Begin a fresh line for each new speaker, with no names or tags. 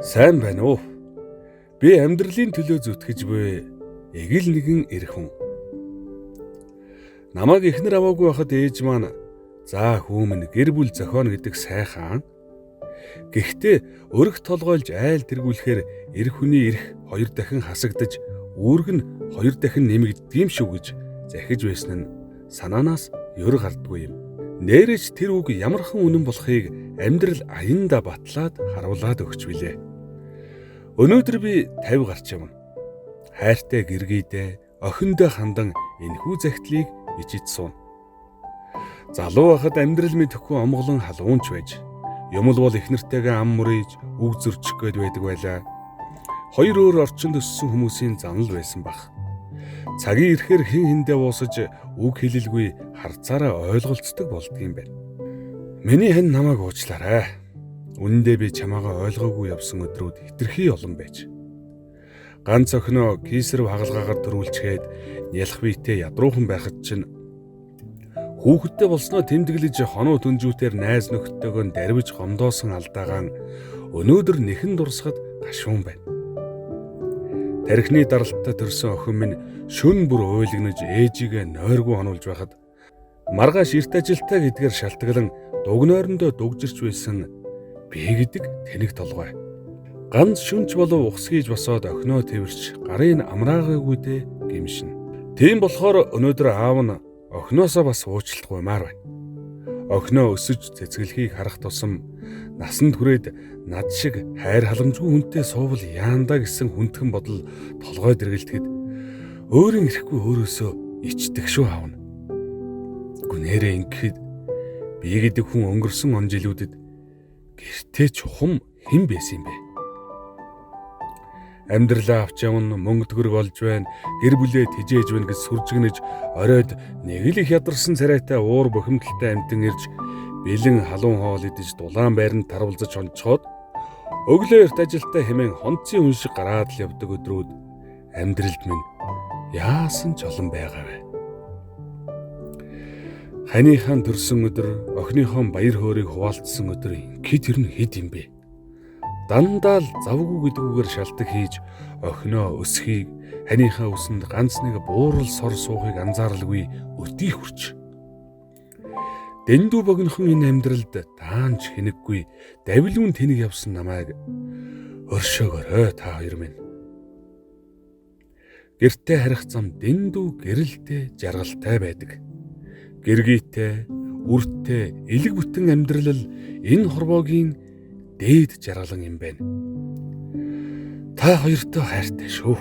Сайн байна уу? Би амьдралын төлөө зүтгэж буй эгэл нэгэн эр хүн. Намайг эхнэр аваагүй байхад ээж маань "За хүүмэн гэр бүл зохионо" гэдэг сайхан. Гэхдээ өрх толгойлж айл тэргүүлэхээр эр хүний эрх 2 дахин хасагдаж, үүрэг нь 2 дахин нэмэгддэм шүү гэж захиж байсан нь санаанаас ёр гардгүй юм. Нээрэж тэр үг ямархан үнэн болохыг амьдрал аяндаа батлаад харуулад өгч билээ. Өнөөдөр би 50 гарч явна. Хайртай гэргийдээ охиндоо хандан энэхүү загтлыг бичиж суун. Залуу байхад амьдрал мэдэхгүй омголон халуунч байж, юмл бол эхнэртэйгээ ам мөрийж үг зөрчих гээд байдаг байлаа. Хоёр өөр орчинд өссөн хүмүүсийн занал байсан бах. Цагийн ирэхээр хэн хэндээ уусаж үг хэлэлгүй харцаараа ойлголцдог болдгийм байна. Миний хань намайг уучлаарай. Үнэндээ би чамаагаа ойлгоогүй явсан өдрүүд хэтэрхий олон байж. Ганц охиноо кесарв хагалгаагаар төрүүлчихэд нялх биетэй ядруухан байхад чинь хүүхэдтэй болсноо тэмдэглэж хоноо түнжүүтээр найз нөхдөөгөө дарвиж гомдоосон алдаагаан өнөөдөр нэхэн дурсахад гашуун байна. Тархины даралттай төрсөн охин минь шөнө бүр уйлгнаж ээжигээ нойргүй хонуулж байхад маргааш эрт ажилтаа гэдгээр шалтгаглан дугнойрондоо дугжирч байсан би гэдэг тэнэг толгой. Ганц шүнч болов ухсгийж босоод охиноо тэрч гарын амраагаагүйдээ гимшин. Тийм болохоор өнөөдөр аав нь охиноосоо бас уучлалтгүймаар байна. Охиноо өсөж цэцгэлхийг харах тусам насанд хүрээд над шиг хайр халамжгүй хүнтэй суувал яандаа гэсэн хүндхэн бодол толгой дэргэлдэхэд өөрийн ирэхгүй өөрөөсөө ичдэг шүү аавна. Гүнээрээ ингэхэд би гэдэг хүн өнгөрсөн он жилүүдэд гэртээ чухам хэн байсан юм бэ? Амьдралаа авч явна, мөнгө төгрөг олж байна, гэр бүлээ тэжээж байна гэж сүржигнэж оройд нэг л их ядарсан царайтай уур бухимдалтай амтан ирж бэлэн халуун хоол идэж дулаан байранд таруулзаж онцгоод өглөө эрт ажилдаа хэмээн хонцын хүн шиг гараад л явдаг өдрүүд амьдралд минь яасан ч олон байгаа вэ? Ханыхаа төрсөн өдөр, охиныхоо баяр хөөргийг хуваалцсан өдөр ингээд тэр нь хэд юм бэ? Дандаа л завгүй гэдгүүгээр шалтак хийж охиноо өсхийг, ханыхаа үсэнд ганц нэг буурал сор суухыг анзааралгүй өдий хүрч. Дэндүү богинохон энэ амьдралд таанч хэнэггүй давилуун тэнэг явсан намайг өршөөгөөрөө та хоёр минь. Гэртээ харих зам дэндүү гэрэлтэй жаргалтай байдаг. Гэргийтэй, үртэй, элэг бүтэн амьдрал энэ хорвоогийн дээд жаргалан юм байна. Та хоёртой хайртай шүү.